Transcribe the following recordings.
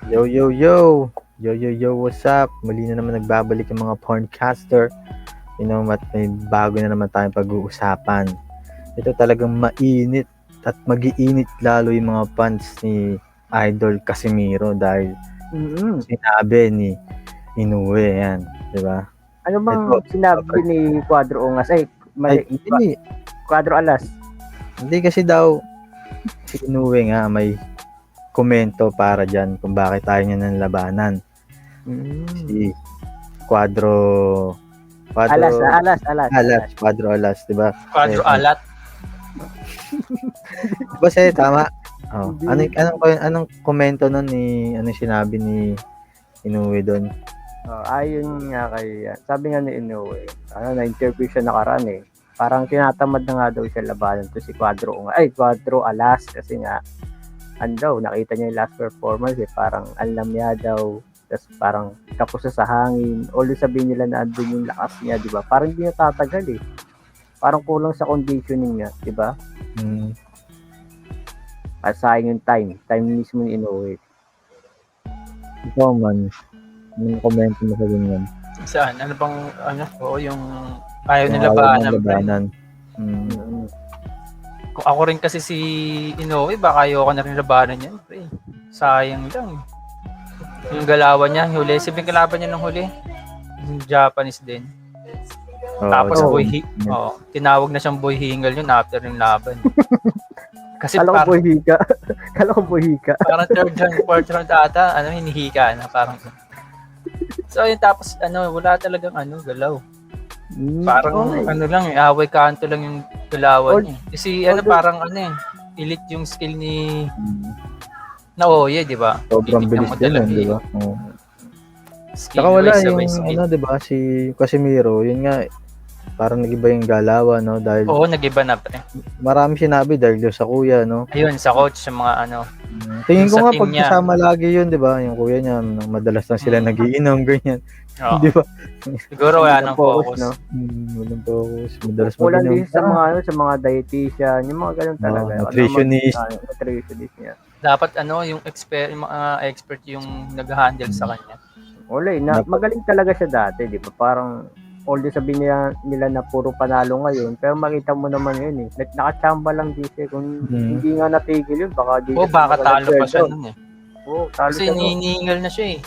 Yo, yo, yo! Yo, yo, yo, what's up? Muli na naman nagbabalik yung mga porncaster. May bago na naman tayong pag-uusapan. Ito talagang mainit at mag-iinit lalo yung mga fans ni Idol Casimiro dahil sinabi ni Inoue yan, di ba? Ano bang Ito, sinabi ni Cuadro Ongas? Ay, mali. Cuadro Alas. Hindi kasi daw si Inoue nga may komento para dyan kung bakit tayo niya ng labanan. Si Cuadro Alas. Cuadro Alas, di ba? Cuadro Alat. Diba siya, tama? Oh. Anong komento nun ni sinabi ni Inoue doon? Ayon nga kay sabi nga ni Inoue, na-interview siya nakaraan eh. Parang tinatamad na nga daw siya labanan to si Cuadro Alas kasi nga nakita niya yung last performance eh, parang alam niya daw, tapos parang kapos sa hangin, always sabihin nila na andun yung lakas niya, di ba? Parang hindi na tatagal eh. Parang kulang sa conditioning niya, di ba? At sayang yung time mismo ni Inoue. Ikaw man, anong komento mo sa ganyan? Saan? Ano bang, yung ayaw nila labanan. Kung ako rin kasi si Inoue, baka ayoko na rin labanan yan. Pre. Sayang lang. Yung galawan niya, yung huli. Sibing kalaban niya ng huli. Yung Japanese din. Tapos tinawag na siyang boy hingal yun after yung laban. Kasi Kala ko boy hika. Parang fourth round ata, hinihika na parang. So yun, tapos wala talagang galaw. Parang away kanto lang yung galawan niya. Kasi parang elite yung skill ni Naoya, di ba? Sobrang bilis din, di ba? Saka wala yung di ba, si Casimiro, yun nga, parang nag-iba yung galawan, no? Dahil nag-iba na pre. Marami sinabi dahil sa kuya, no? Ayun, sa coach, sa mga Tingin ko nga pag kasama lagi yun, di ba? Yung kuya niya, madalas lang sila nagiinom, ganyan. Di ba? Siguro wala nang focus. No? Walang focus. Madalas kulang din sa mga dietitian, yung mga ganun talaga. Nutritionist. Nutritionist niya. Dapat yung mga expert yung nag-handle sa kanya. Wala, magaling talaga siya dati, di ba? Parang always sabihin nila na puro panalo ngayon, pero makita mo naman yun eh. Nakachamba lang din siya. Kung hindi nga natigil yun, baka di baka talo pa siya nun eh. Talo kasi hinihingal na siya eh.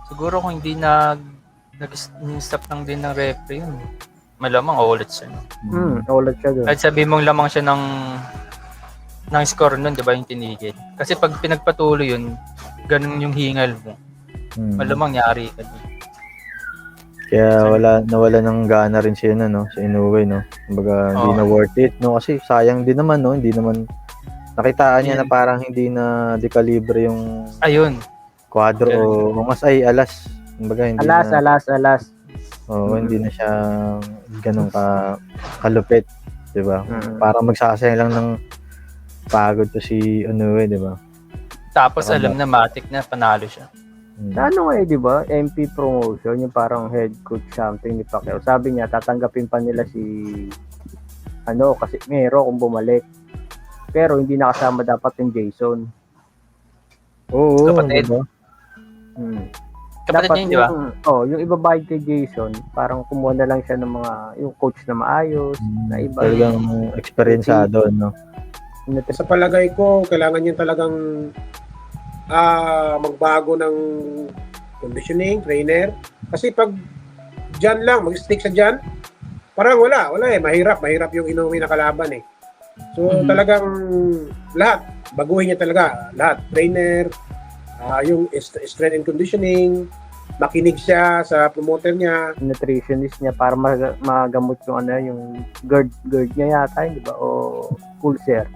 Siguro kung hindi nag-stop lang din ng referee yun, malamang ulit siya. Ulit siya doon. Kahit sabihin mong lamang siya ng score nun, di ba, yung tinigil. Kasi pag pinagpatuloy yun, ganun yung hingal mo. Malamang yari ka din. Kaya nawala ng gana rin siya no, sa Inoue, no. Kumbaga hindi na worth it, no, kasi sayang din naman, no, hindi naman nakitaan niya na parang hindi na dekalibre yung Cuadro o mas Alas. Kumbaga hindi Alas. Hindi na siya ganun kalupit, 'di ba? Parang magsasayang lang ng pagod to si Inoue, 'di ba? Tapos alam na matik na panalo siya. Di ba? MP promotion, yung parang head coach something ni Pacquiao. Sabi niya, tatanggapin pa nila si Casimiro kung bumalik. Pero hindi nakasama dapat yung Jason. Oo, kapatid. Diba? Kapatid niya, di ba? Yung ibabayad kay Jason, parang kumuha na lang siya ng yung coach na maayos, na iba. Talagang eksperyensado, no? Sa palagay ko, kailangan niya talagang magbago ng conditioning, trainer. Kasi pag dyan lang, mag-stick sa dyan, parang wala eh. Mahirap yung Inoue na kalaban eh. So talagang lahat, baguhin niya talaga. Lahat, trainer, yung strength and conditioning, makinig siya sa promoter niya. Nutritionist niya para magamot yung yung GERD niya yata, di ba? O ulcer.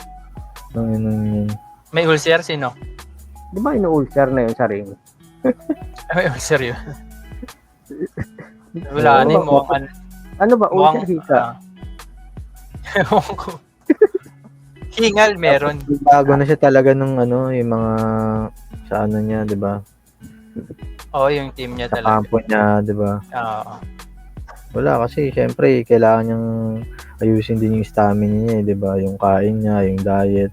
May ulcer, sino? Di ba ino-ulcer na yun sa ring? May ulcer yun. Wala na yung mukhang ano ba? Ulcer hika? Hingal meron. Bago na siya talaga nung yung mga sa niya, di ba? Yung team niya sa talaga. Sa kampo niya, di ba? Wala kasi, syempre, kailangan niyang ayusin din yung stamina niya, di ba? Yung kain niya, yung diet.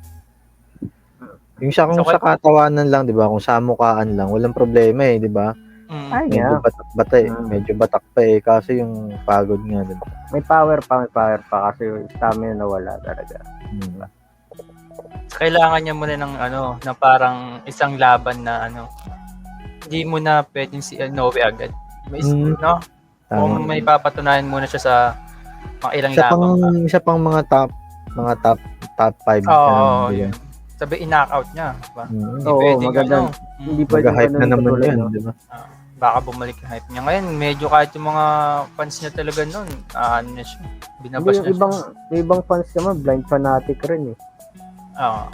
Yung siya kung So, sa katawanan lang, 'di ba? Kung sa mukhaan lang, walang problema eh, 'di ba? Ay Medyo nga, batak-bata eh. Mm. Medyo batak pa eh. Kaso yung pagod nga, 'di ba? may power pa kasi yung stamina nawala talaga. Hmm. Kailangan niya muna ng na parang isang laban na hindi mo na pwedeng si Noe agad. May, Mm. no? Kung Tama. may papatunayan muna siya sa mga ilang Isa laban pang, pa. isa pang mga top 5. Oo, yun. Sabi, in-knockout niya. Diba? Hindi Oo, pwedeng maganda. Hindi pwede Mag-hype na naman yan, di ba? Baka bumalik yung hype niya. Ngayon, medyo kahit yung mga fans niya talaga nun, ano na siya. Hindi, Binabas yung na ibang fans naman, blind fanatic rin eh. siya. Oo.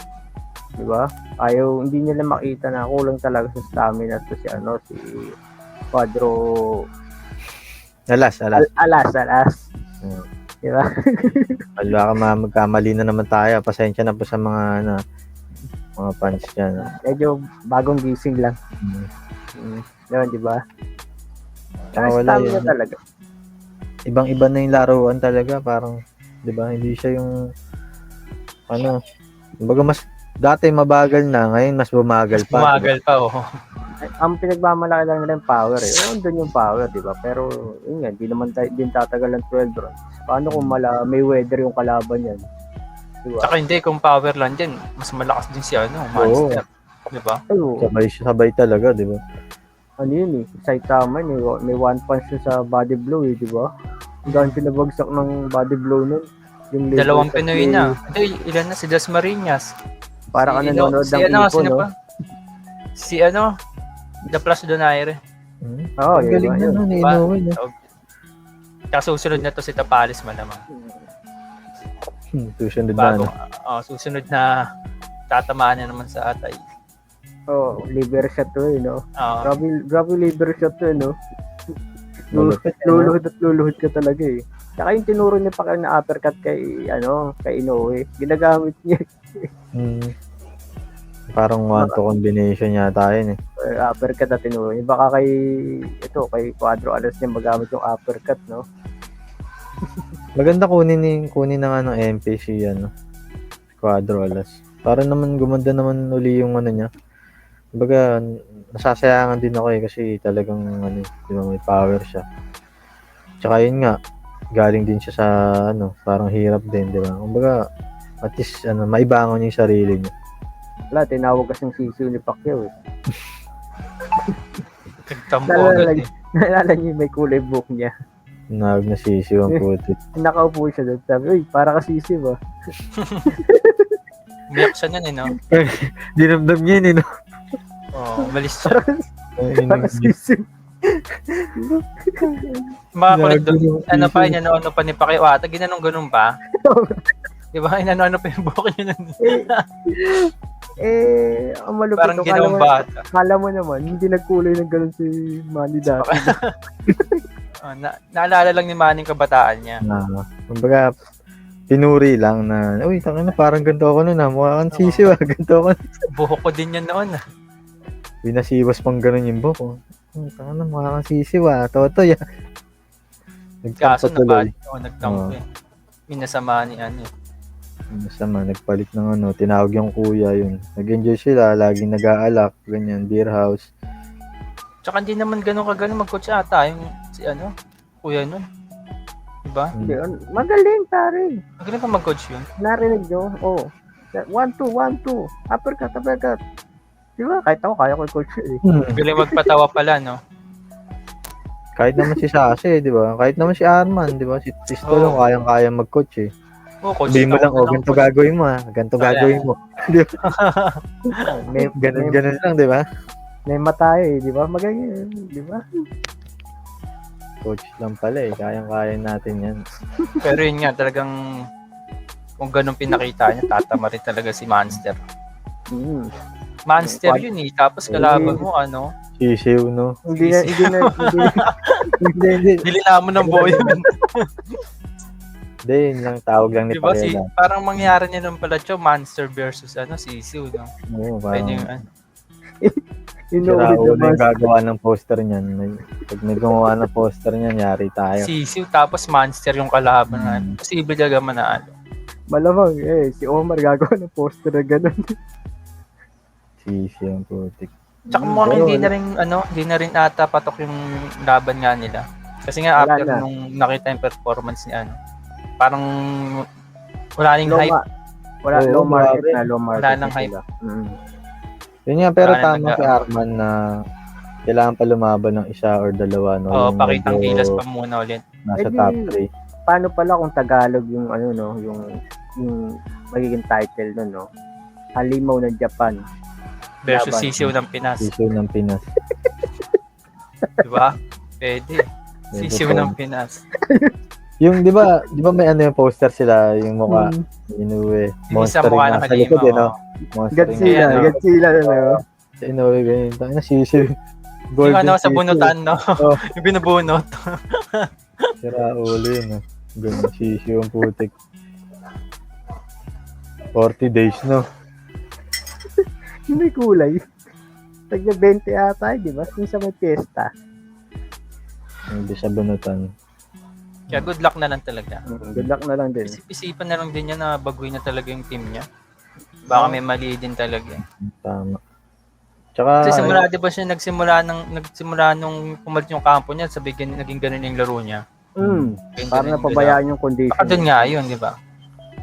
Di ba? Hindi nila makita na kulang talaga sa stamina to si Quadro Alas. Alas. Hmm. Di ba? Baka magkamali na naman tayo. Pasensya na po sa mga fans dyan. Medyo bagong gising lang. Yun, di ba? Saka wala Stamina yun. talaga. Ibang-iba na yung laruan talaga. Parang, di ba? Hindi siya yung kumbaga mas dati mabagal na, ngayon mas bumagal pa. Bumagal pa, oh. Ang pinagmamalaki lang nila yung power eh. Doon yung power, di ba? Pero, yun nga, din tatagal ng 12 rounds. Paano kung may weather yung kalaban yan? Di ba? Tsaka hindi, kung power lang din, mas malakas din si Monster. Di ba? Sabay talaga, di ba? Ano yun eh, Saitama may one punch yun sa body blow eh, di ba? Hanggang pinabagsak ng body blow nun. Yung Dalawang laser Pinoy shot na. Hindi, ilan na? Si Dasmariñas. Para ka nanonood ng Ipo, sino no? pa? Si The Plus Donaire. Oo, Ang yun galing ba, na yun. nun, Diba? Inoue, no? Tsaka susunod na to si Tapalis malamang. Susunod na, Bago, susunod na tatamaan na naman sa atay. Liver shot to eh, no? Oo. Grabe liver shot to eh, no? Malupit yan, Luluhod ka talaga eh. Tsaka yung tinuro niya pa na uppercut kay Inoue, ginagamit niya. Parang 1-2 combination yata yun eh. Uppercut na tinuro niya. Baka kay Quadro Alas niya magamit yung uppercut, no? Maganda kunin ng MPC Quadro Alas. Para naman gumanda naman uli yung niya. Kumbaga, nasasayangan din ako eh kasi talagang di ba, may power siya. Tsaka yun nga, galing din siya sa parang hirap din, di ba? Kumbaga, at least maibangon yung sarili niya. Wala, tinawag kasing sisiw ni Pacquiao eh. Nagtampo agad eh. Naalala niyo may kulay buhok niya. Tinawag na sisiw ang puti. Nakaupo siya doon. Sabi, uy, para ka sisiw ah. Biyak siya nun eh, no? Dinamdam niya yun eh, no? Oo, malis siya. Para sisiw. Makakulit doon. Inano pa ni Pacquiao ata, ginanong-ganun pa. Di ba? Inano pa yung buhok niya nun. Ang malupit. Parang ginawang bata. Kala mo naman, hindi nagkulay ng ganun si Manny dati. Naalala lang ni Manny kabataan niya. Kumbaga, pinuri lang na, uy, tangina, parang ganito ako nun mukha kang sisiw ganito ako. Buhok ko din yan noon Binasiwas pang ganun yung buhok ko. Tangina, mukha kang sisiw totoy Kaso Nagtampo tuloy. nagtampo eh. Minasama ni Masama, nagpalit ng tinawag yung kuya yun. Nag-enjoy sila, laging nag-aalak, ganyan, beer house. Tsaka hindi naman ganun kagaling mag-coach ata yung si kuya nun. Diba? Hindi, magaling, pare. Magaling pa mag-coach yun. Narinig nyo? 1-2. Uppercut. Diba? Kahit ako, kaya ko i-coach eh. Magaling magpatawa pala, no? Kahit naman si Sase, di ba? Kahit naman si Arman, di ba? Si Stolo, kayang-kaya mag-coach eh. Coach. Sabihin mo lang, ganito gagawin mo ganito gagawin mo. Di ba? Ganun lang, di ba? May mata eh, di ba? Magaling, di ba? Coach lang pala kayang-kaya natin yan. Pero yun nga, talagang kung ganun pinakita niya, tatama rin talaga si Monster. Monster yun eh. Tapos kalaban mo, Sisiw, no? Hindi. Nilila mo ng buo yun. Hindi, yun lang tawag lang ni Diba Pacquiao. parang mangyari niya nung pala Monster versus Sisiw, no? Oo, Pwede parang yung sira ulo yung gagawa ng poster niyan. Pag may gumawa ng poster niyan, yari tayo. Sisiw tapos Monster yung kalaban. Posible talaga manalo. Malamang si Omar gagawa ng poster na gano'n. Sisi yung putik. Tsaka mukhang Pero hindi na rin, hindi na rin ata patok yung laban nga nila. Kasi nga Wala after na. nung nakita yung performance ni parang wala ning Low, hype. wala, Oo, low market grabe. na, low market Wala na nang hype. sila. Mm. Yun nga, pero Wala na tama si Arman na kailangan pa lumaban ng isa or dalawa, no? Oo, Yung pakitang medyo gilas pa muna ulit. nasa Eh di, top 3. Paano pala kung Tagalog yung yung magiging title nun, no? Halimaw ng Japan. Versus Laban. sisiw ng Pinas. Sisiw ng Pinas. Diba? Pwede. Sisiw ng Pinas. Yung, di ba may ano yung poster sila, yung mukha, Mm. Inoue. Yung isa Monster mukha yung ng nasa likod, halimaw. no? Monster yung Godzilla, nasa likod. Godzilla na, no? Si Inoue, ganyan. Tangina, sisiw. Yung Golden sa sisiw. bunutan, no? Oh. Yung binubunot. Sira ulo yun, no? Ganun, sisiw ang putik. 40 days, no? Yung may kulay. Tagna 20 ata, di ba? Yung sa may piyesta. Hindi siya bunutan. Kaya good luck na lang talaga. Good luck na lang din. Isip-isipan na lang din niya na baguhin na talaga yung team niya. Baka may mali din talaga. Tama. Tsaka, Kasi simula, di ba siya nagsimula nung pumalit yung kampo niya, sabi naging ganun yung laro niya. Mm. Ganun Parang yung napabayaan yung condition. Baka doon nga yun, di ba?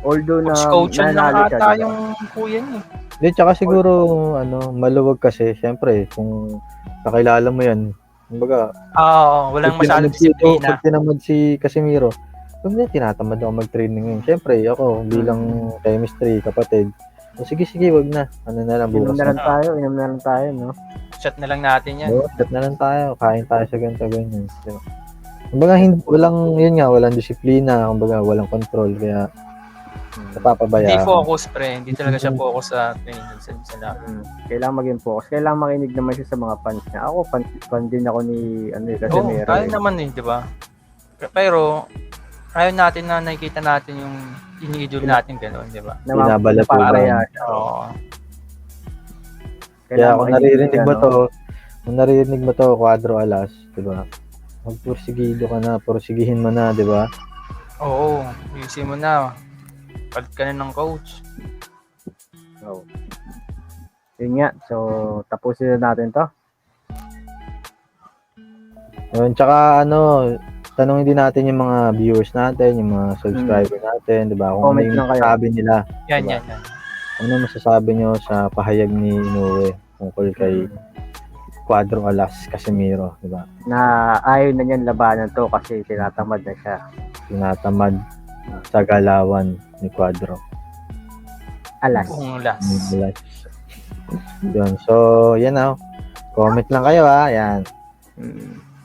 Although na Coach-coachan lang nanalo siya, ata di ba? yung kuya niya. Hindi, tsaka siguro, maluwag kasi, syempre, kung kakilala mo yan, kumbaga, Oo, walang masyadong disiplina. pag tinamad si Casimiro, kung tinatamad ako mag-training ngayon, syempre, ako, bilang chemistry, kapatid, sige, wag na. Ano na lang, Inom bukas na lang tayo, no? Shot na lang natin yan. Chat na lang tayo, kain tayo sa ganito, ganyan. Diba? Kumbaga, walang disiplina, kumbaga, walang control, kaya, napapabayaan. Hindi focus, pre. Hindi talaga siya focus sa training. Sa lahat. Kailangan maging focus. Kailangan makinig naman siya sa mga fans niya. Ako, fan din ako ni Oo, Casemiro. tayo naman di ba? Pero, ayaw natin na nakikita natin yung ini-idol natin gano'n, di ba? Binabalaturan. Napapaya siya. Oo. Kaya kung naririnig mo ano, to, Cuadro Alas, di ba? Magpursigido ka na, pursigihin mo na, di ba? Oo, ayusin mo na. Palit ka na ng coach. So, yun nga. So, tapusin na natin to. Yun, tsaka tanongin din natin yung mga viewers natin, yung mga subscriber natin, di ba? Kung ano Comment yung lang kayo. masasabi nila. Yan, Diba? yan. Ano masasabi nyo sa pahayag ni Inoue tungkol kay Cuadro Alas Casimiro, di ba? Na ayaw na niyan labanan to kasi tinatamad na siya. Tinatamad sa galawan ni Cuadro. Alas. Buong last. Alas. Yun. So, yan na. Comment lang kayo, ha. Yan.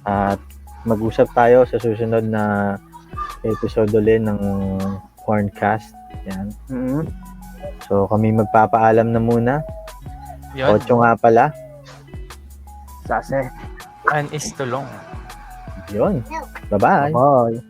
At mag-usap tayo sa susunod na episode ulit ng Horncast. Yan. Mm-hmm. So, kami magpapaalam na muna. Yun. 8 nga pala. Sase. And is tulong. Yun. Bye-bye. Bye.